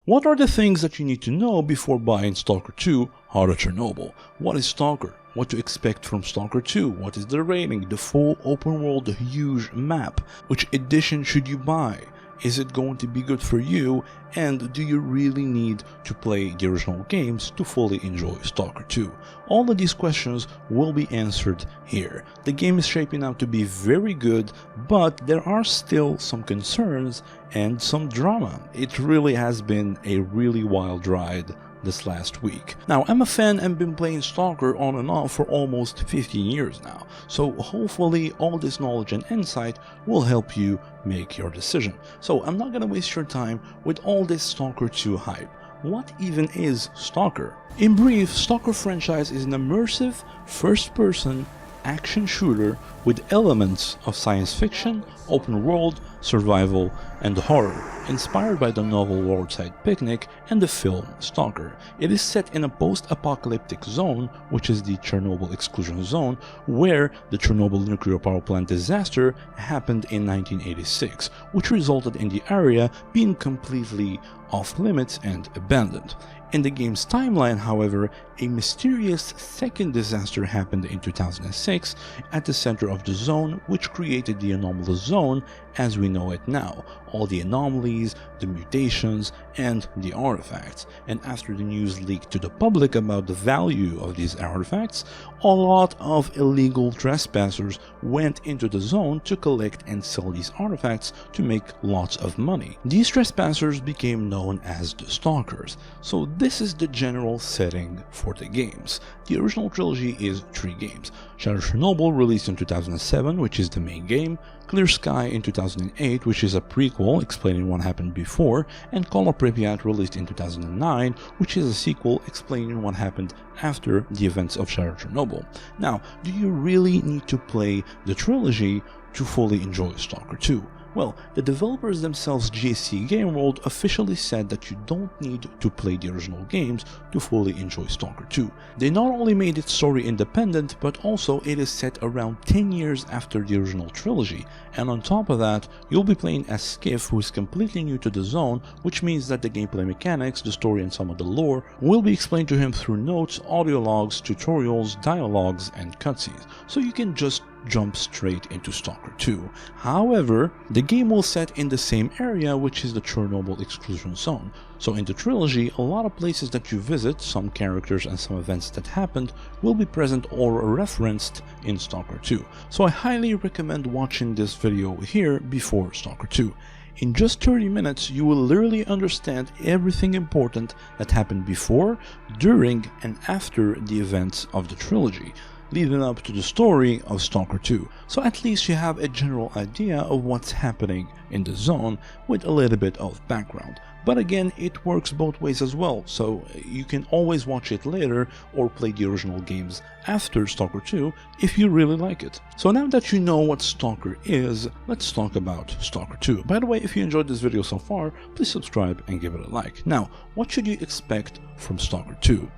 What are the things that you need to know before buying Stalker 2 Heart of Chernobyl? What is Stalker? What to expect from Stalker 2? What is the rating? The full open world, the huge map? Which edition should you buy? Is it going to be good for you? And do you really need to play the original games to fully enjoy Stalker 2? All of these questions will be answered here. The game is shaping out to be very good, but there are still some concerns and some drama. It really has been a really wild ride this last week. Now, I'm a fan and been playing Stalker on and off for almost 15 years now, so hopefully all this knowledge and insight will help you make your decision. So I'm not gonna waste your time with all this Stalker 2 hype. What even is Stalker? In brief, Stalker franchise is an immersive, first-person action shooter with elements of science fiction, open world, survival, and horror, inspired by the novel Roadside Picnic and the film Stalker. It is set in a post-apocalyptic zone, which is the Chernobyl exclusion zone, where the Chernobyl nuclear power plant disaster happened in 1986, which resulted in the area being completely off-limits and abandoned. In the game's timeline, however, a mysterious second disaster happened in 2006 at the center of the zone, which created the anomalous zone as we know it now. All the anomalies, the mutations, and the artifacts. And after the news leaked to the public about the value of these artifacts, a lot of illegal trespassers went into the zone to collect and sell these artifacts to make lots of money. These trespassers became known as the Stalkers. So this is the general setting for the games. The original trilogy is 3 games. Shadow of Chernobyl, released in 2007, which is the main game, Clear Sky in 2008, which is a prequel explaining what happened before, and Call of Pripyat, released in 2009, which is a sequel explaining what happened after the events of Shadow of Chernobyl. Now, do you really need to play the trilogy to fully enjoy Stalker 2? Well, the developers themselves, GSC Game World, officially said that you don't need to play the original games to fully enjoy Stalker 2. They not only made its story independent, but also it is set around 10 years after the original trilogy, and on top of that, you'll be playing as Skiff, who is completely new to the zone, which means that the gameplay mechanics, the story, and some of the lore will be explained to him through notes, audio logs, tutorials, dialogues, and cutscenes, so you can just jump straight into Stalker 2. However, the game will set in the same area, which is the Chernobyl exclusion zone. So in the trilogy, a lot of places that you visit, some characters and some events that happened, will be present or referenced in Stalker 2. So I highly recommend watching this video here before Stalker 2. In just 30 minutes, you will literally understand everything important that happened before, during, and after the events of the trilogy, leading up to the story of Stalker 2, so at least you have a general idea of what's happening in the zone with a little bit of background. But again, it works both ways as well, so you can always watch it later or play the original games after Stalker 2 if you really like it. So now that you know what Stalker is, let's talk about Stalker 2. By the way, if you enjoyed this video so far, please subscribe and give it a like. Now, what should you expect from Stalker 2?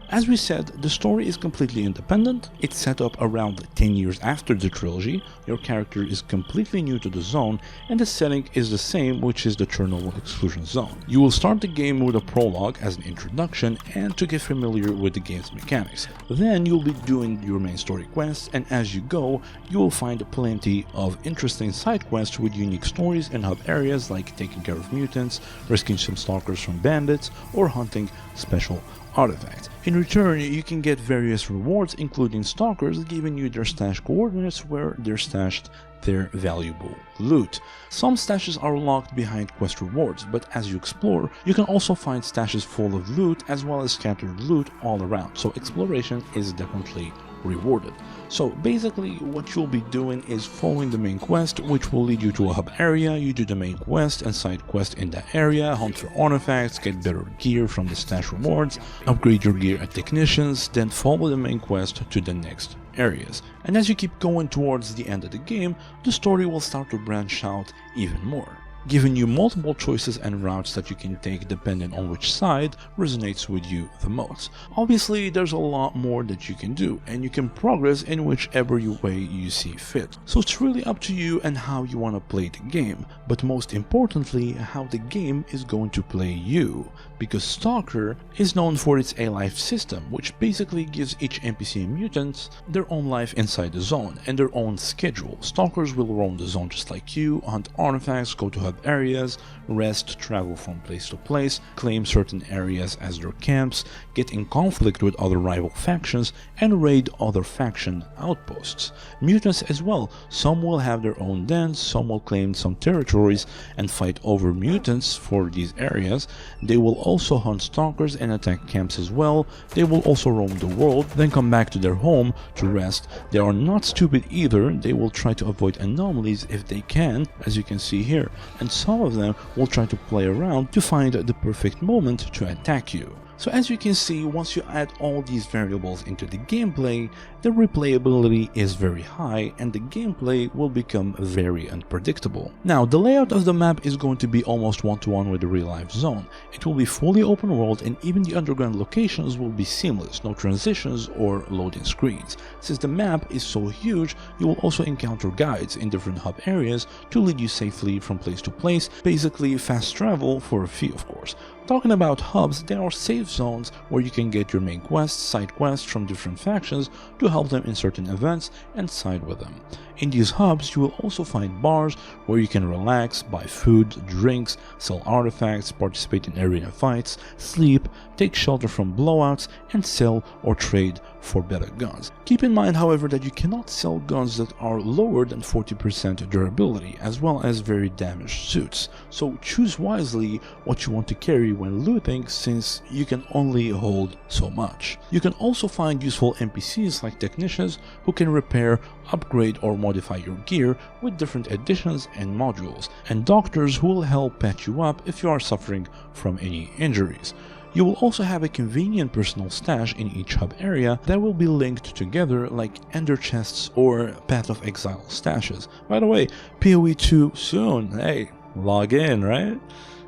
As we said, the story is completely independent, it's set up around 10 years after the trilogy, your character is completely new to the zone, and the setting is the same, which is the Chernobyl exclusion zone. You will start the game with a prologue as an introduction and to get familiar with the game's mechanics. Then you'll be doing your main story quests, and as you go, you will find plenty of interesting side quests with unique stories and hub areas like taking care of mutants, rescuing some stalkers from bandits, or hunting special artifacts. In return, you can get various rewards, including stalkers giving you their stash coordinates where they're stashed their valuable loot. Some stashes are locked behind quest rewards, but as you explore, you can also find stashes full of loot as well as scattered loot all around, so exploration is definitely rewarded. So basically what you'll be doing is following the main quest, which will lead you to a hub area. You do the main quest and side quest in that area, hunt for artifacts, get better gear from the stash rewards, upgrade your gear at technicians, then follow the main quest to the next areas. And as you keep going towards the end of the game, the story will start to branch out even more. giving you multiple choices and routes that you can take depending on which side resonates with you the most. Obviously, there's a lot more that you can do, and you can progress in whichever way you see fit. So it's really up to you and how you want to play the game, but most importantly, how the game is going to play you. Because Stalker is known for its A-life system, which basically gives each NPC and mutants their own life inside the zone and their own schedule. Stalkers will roam the zone just like you, hunt artifacts, go to hub areas, rest, travel from place to place, claim certain areas as their camps, get in conflict with other rival factions, and raid other faction outposts. Mutants as well, some will have their own dens, some will claim some territories and fight over mutants for these areas. They will also hunt stalkers and attack camps as well. They will also roam the world, then come back to their home to rest. They are not stupid either, they will try to avoid anomalies if they can, as you can see here, and some of them will try to play around to find the perfect moment to attack you. So as you can see, once you add all these variables into the gameplay, the replayability is very high and the gameplay will become very unpredictable. Now, the layout of the map is going to be almost one-to-one with the real-life zone. It will be fully open world and even the underground locations will be seamless, no transitions or loading screens. Since the map is so huge, you will also encounter guides in different hub areas to lead you safely from place to place, basically fast travel for a fee, of course. Talking about hubs, there are safe zones where you can get your main quests, side quests from different factions to help them in certain events and side with them. In these hubs, you will also find bars where you can relax, buy food, drinks, sell artifacts, participate in arena fights, sleep, take shelter from blowouts, and sell or trade for better guns. Keep in mind, however, that you cannot sell guns that are lower than 40% durability, as well as very damaged suits. So choose wisely what you want to carry when looting, since you can only hold so much. You can also find useful NPCs like technicians who can repair, upgrade or modify your gear with different additions and modules, and doctors who will help patch you up if you are suffering from any injuries. You will also have a convenient personal stash in each hub area that will be linked together like ender chests or Path of Exile stashes. By the way, PoE 2 soon, hey, log in, right?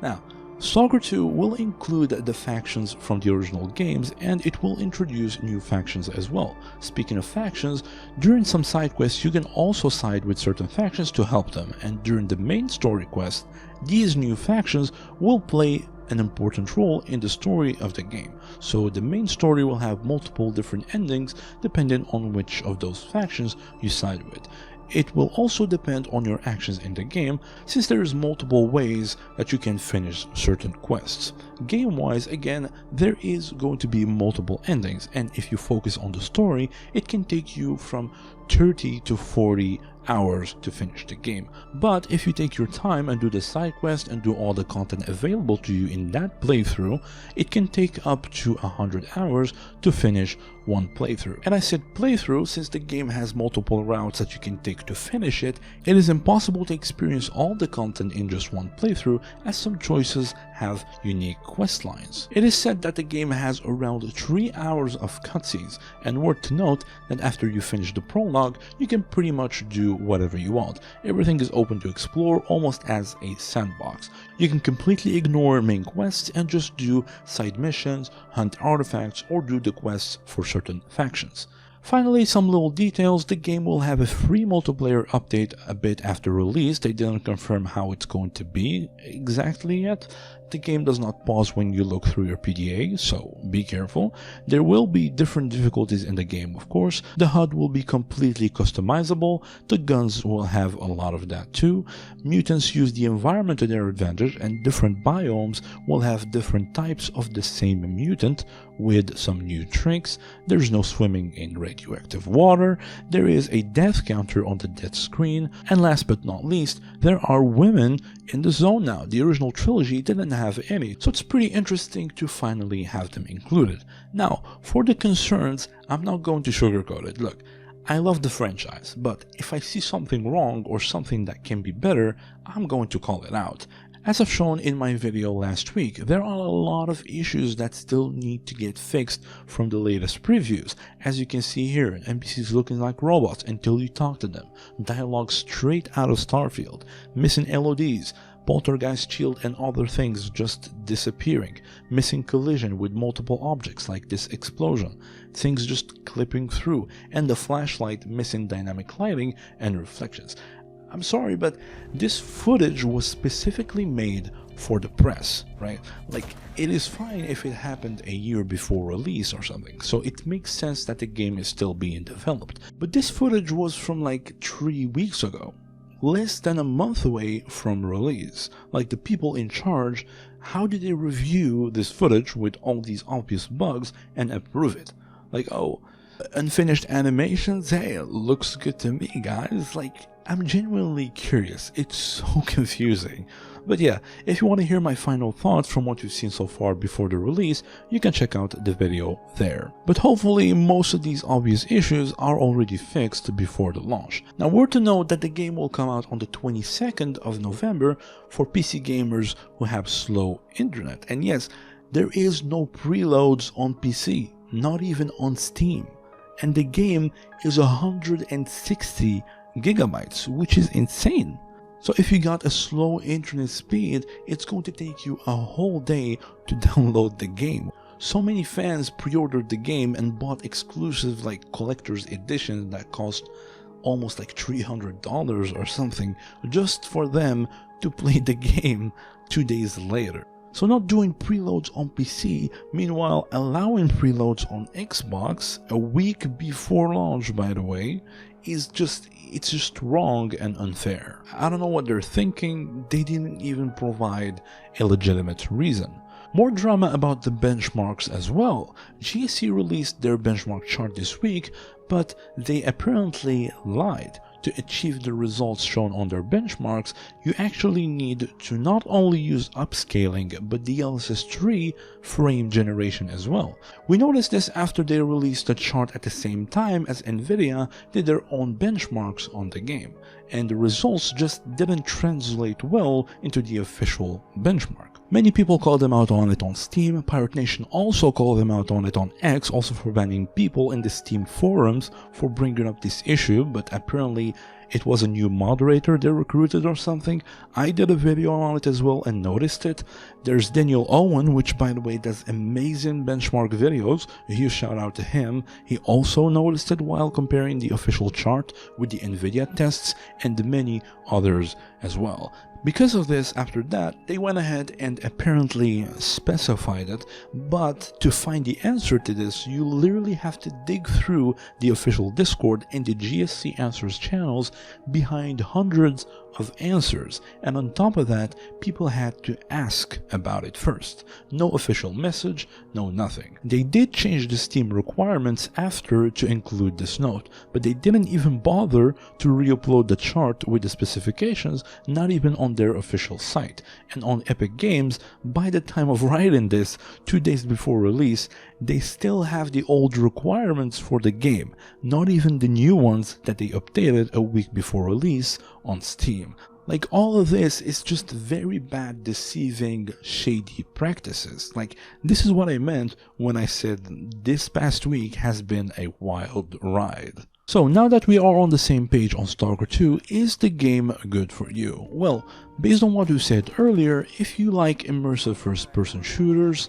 Now, Stalker 2 will include the factions from the original games and it will introduce new factions as well. Speaking of factions, during some side quests you can also side with certain factions to help them, and during the main story quest, these new factions will play an important role in the story of the game. So the main story will have multiple different endings depending on which of those factions you side with. It will also depend on your actions in the game, since there is multiple ways that you can finish certain quests. Game-wise, again, there is going to be multiple endings, and if you focus on the story, it can take you from 30 to 40 hours to finish the game. But if you take your time and do the side quest and do all the content available to you in that playthrough, it can take up to 100 hours to finish one playthrough. And I said playthrough since the game has multiple routes that you can take to finish it. It is impossible to experience all the content in just one playthrough, as some choices have unique quest lines. It is said that the game has around 3 hours of cutscenes, and worth to note that after you finish the prologue, you can pretty much do whatever you want. Everything is open to explore, almost as a sandbox. You can completely ignore main quests and just do side missions, hunt artifacts, or do the quests for certain factions. Finally, some little details. The game will have a free multiplayer update a bit after release. They didn't confirm how it's going to be exactly yet. The game does not pause when you look through your PDA, so be careful. There will be different difficulties in the game, of course. The HUD will be completely customizable. The guns will have a lot of that too. Mutants use the environment to their advantage, and different biomes will have different types of the same mutant with some new tricks. There's no swimming in radioactive water. There is a death counter on the death screen. And last but not least, there are women in the zone now. The original trilogy didn't have any, so it's pretty interesting to finally have them included. Now, for the concerns, I'm not going to sugarcoat it. Look, I love the franchise, but if I see something wrong or something that can be better, I'm going to call it out. As I've shown in my video last week, there are a lot of issues that still need to get fixed from the latest previews. As you can see here, NPCs looking like robots until you talk to them, dialogue straight out of Starfield, missing LODs, poltergeist shield and other things just disappearing, missing collision with multiple objects like this explosion, things just clipping through, and the flashlight missing dynamic lighting and reflections. I'm sorry, but this footage was specifically made for the press, right? Like, it is fine if it happened a year before release or something, so it makes sense that the game is still being developed. But this footage was from like 3 weeks ago, less than a month away from release. Like, the people in charge, how did they review this footage with all these obvious bugs and approve it? Like, oh, unfinished animations? Hey, it looks good to me, guys. Like, I'm genuinely curious. It's so confusing. But yeah, if you want to hear my final thoughts from what you've seen so far before the release, you can check out the video there. But hopefully most of these obvious issues are already fixed before the launch. Now, we're to note that the game will come out on the 22nd of November for PC gamers who have slow internet. And yes, there is no preloads on PC, not even on Steam. And the game is 160 gigabytes, which is insane. So if you got a slow internet speed, it's going to take you a whole day to download the game. So many fans pre-ordered the game and bought exclusive like collector's editions that cost almost like $300 or something just for them to play the game 2 days later. So not doing preloads on PC, meanwhile allowing preloads on Xbox a week before launch, by the way, it's just wrong and unfair. I don't know what they're thinking. They didn't even provide a legitimate reason. More drama about the benchmarks as well. GSC released their benchmark chart this week, but they apparently lied. To achieve the results shown on their benchmarks, you actually need to not only use upscaling but DLSS 3 frame generation as well. We noticed this after they released the chart at the same time as Nvidia did their own benchmarks on the game, and the results just didn't translate well into the official benchmark. Many people called them out on it on Steam. Pirate Nation also called them out on it on X, also for banning people in the Steam forums for bringing up this issue, but apparently it was a new moderator they recruited or something. I did a video on it as well and noticed it. There's Daniel Owen, which by the way does amazing benchmark videos. A huge shout out to him. He also noticed it while comparing the official chart with the Nvidia tests and many others as well. Because of this, after that, they went ahead and apparently specified it, but to find the answer to this, you literally have to dig through the official Discord and the GSC Answers channels behind hundreds of answers, and on top of that, people had to ask about it first. No official message, no nothing. They did change the Steam requirements after to include this note, but they didn't even bother to re-upload the chart with the specifications, not even on their official site. And on Epic Games, by the time of writing this, 2 days before release, they still have the old requirements for the game, not even the new ones that they updated a week before release on Steam. Like, all of this is just very bad, deceiving, shady practices. Like, this is what I meant when I said this past week has been a wild ride. So now that we are on the same page on Stalker 2, is the game good for you? Well, based on what you said earlier, if you like immersive first-person shooters,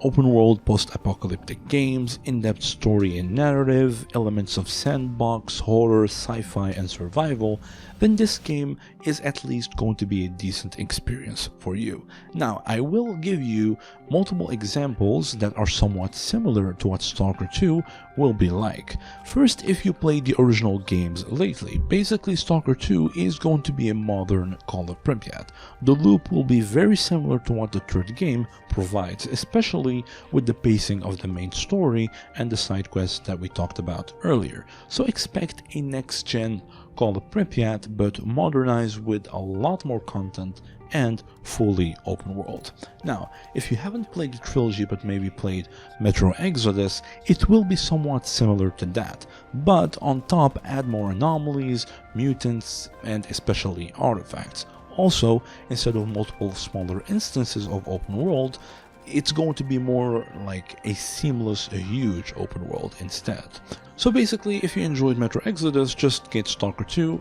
open-world post-apocalyptic games, in-depth story and narrative, elements of sandbox, horror, sci-fi and survival, then this game is at least going to be a decent experience for you. Now, I will give you multiple examples that are somewhat similar to what Stalker 2 will be like. First, if you played the original games lately, basically Stalker 2 is going to be a modern Call of Pripyat. The loop will be very similar to what the third game provides, especially with the pacing of the main story and the side quests that we talked about earlier. So expect a next-gen Call of Pripyat, but modernized with a lot more content and fully open world. Now, if you haven't played the trilogy but maybe played Metro Exodus, it will be somewhat similar to that, but on top add more anomalies, mutants, and especially artifacts. Also, instead of multiple smaller instances of open world, it's going to be more like a seamless, a huge open world instead. So basically, if you enjoyed Metro Exodus, just get Stalker 2,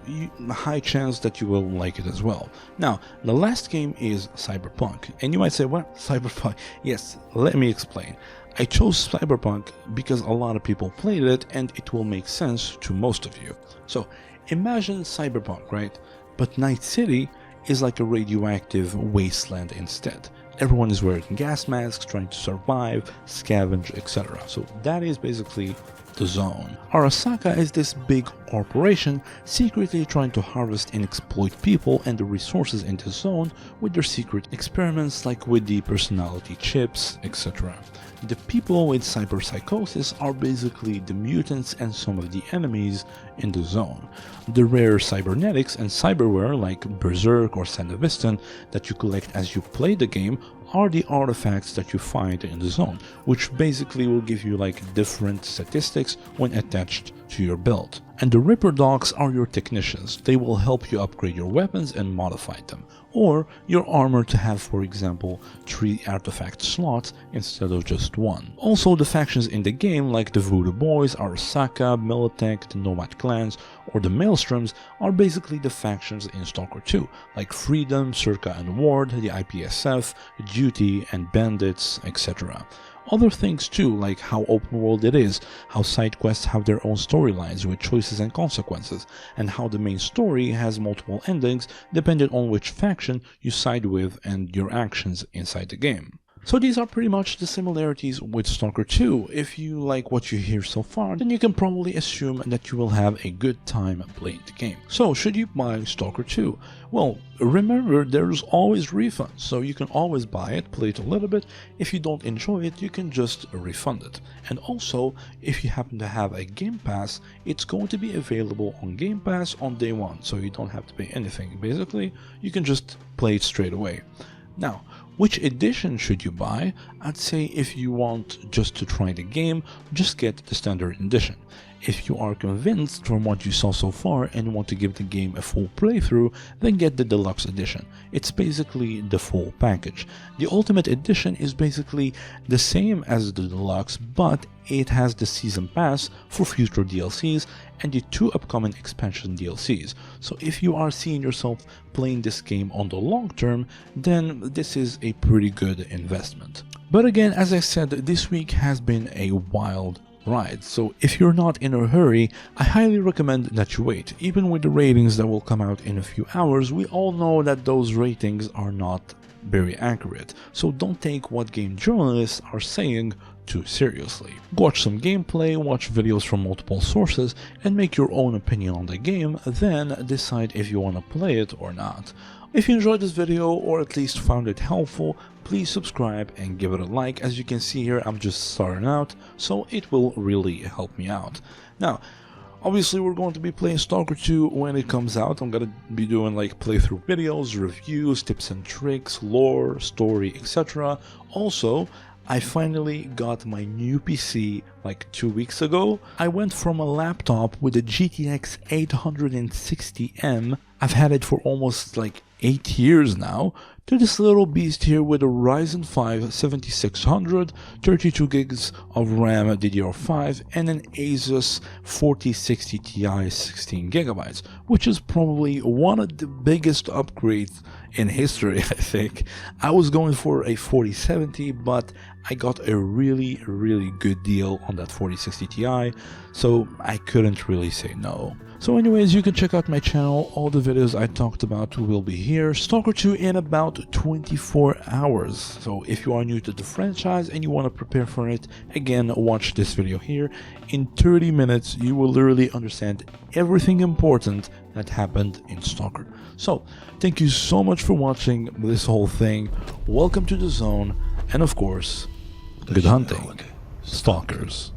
high chance that you will like it as well. Now, the last game is Cyberpunk, and you might say, what? Cyberpunk? Yes, let me explain. I chose Cyberpunk because a lot of people played it, and it will make sense to most of you. So, imagine Cyberpunk, right? But Night City is like a radioactive wasteland instead. Everyone is wearing gas masks, trying to survive, scavenge, etc. So that is basically the zone. Arasaka is this big corporation secretly trying to harvest and exploit people and the resources in the zone with their secret experiments like with the personality chips, etc. The people with cyberpsychosis are basically the mutants and some of the enemies in the zone. The rare cybernetics and cyberware like Berserk or Sandevistan that you collect as you play the game are the artifacts that you find in the zone, which basically will give you like different statistics when attached to your build. And the Ripper Dogs are your technicians. They will help you upgrade your weapons and modify them, or your armor to have, for example, 3 artifact slots instead of just 1. Also, the factions in the game like the Voodoo Boys, Arasaka, Militech, the Nomad Clans, or the Maelstroms are basically the factions in Stalker 2, like Freedom, Circa and Ward, the IPSF, Duty and Bandits, etc. Other things too, like how open world it is, how side quests have their own storylines with choices and consequences, and how the main story has multiple endings depending on which faction you side with and your actions inside the game. So these are pretty much the similarities with Stalker 2. If you like what you hear so far, then you can probably assume that you will have a good time playing the game. So should you buy Stalker 2? Well, remember there's always refunds, so you can always buy it, play it a little bit. If you don't enjoy it, you can just refund it. And also, if you happen to have a Game Pass, it's going to be available on Game Pass on day 1, so you don't have to pay anything. Basically, you can just play it straight away. Now, which edition should you buy? I'd say if you want just to try the game, just get the standard edition. If you are convinced from what you saw so far and want to give the game a full playthrough, then get the deluxe edition. It's basically the full package. The ultimate edition is basically the same as the deluxe, but it has the season pass for future DLCs and the 2 upcoming expansion DLCs. So if you are seeing yourself playing this game on the long term, then this is a pretty good investment. But again, as I said, this week has been a wild ride, so if you're not in a hurry, I highly recommend that you wait. Even with the ratings that will come out in a few hours, we all know that those ratings are not very accurate, so don't take what game journalists are saying too seriously. Watch some gameplay, watch videos from multiple sources, and make your own opinion on the game, then decide if you want to play it or not. If you enjoyed this video or at least found it helpful, please subscribe and give it a like. As you can see here, I'm just starting out, so it will really help me out. Now, obviously we're going to be playing Stalker 2 when it comes out. I'm gonna be doing like playthrough videos, reviews, tips and tricks, lore, story, etc. Also, I finally got my new PC like 2 weeks ago. I went from a laptop with a GTX 860M, I've had it for almost like 8 years now, to this little beast here with a Ryzen 5 7600, 32 gigs of RAM DDR5 and an Asus 4060 Ti 16 gigabytes, which is probably one of the biggest upgrades in history, I think. I was going for a 4070, but I got a really good deal on that 4060 Ti, so I couldn't really say no. So anyways, you can check out my channel. All the videos I talked about will be here. Stalker 2 in about 24 hours. So if you are new to the franchise and you want to prepare for it, again, watch this video here. In 30 minutes, you will literally understand everything important that happened in Stalker. So thank you so much for watching this whole thing. Welcome to the zone. And of course, good hunting, Stalkers.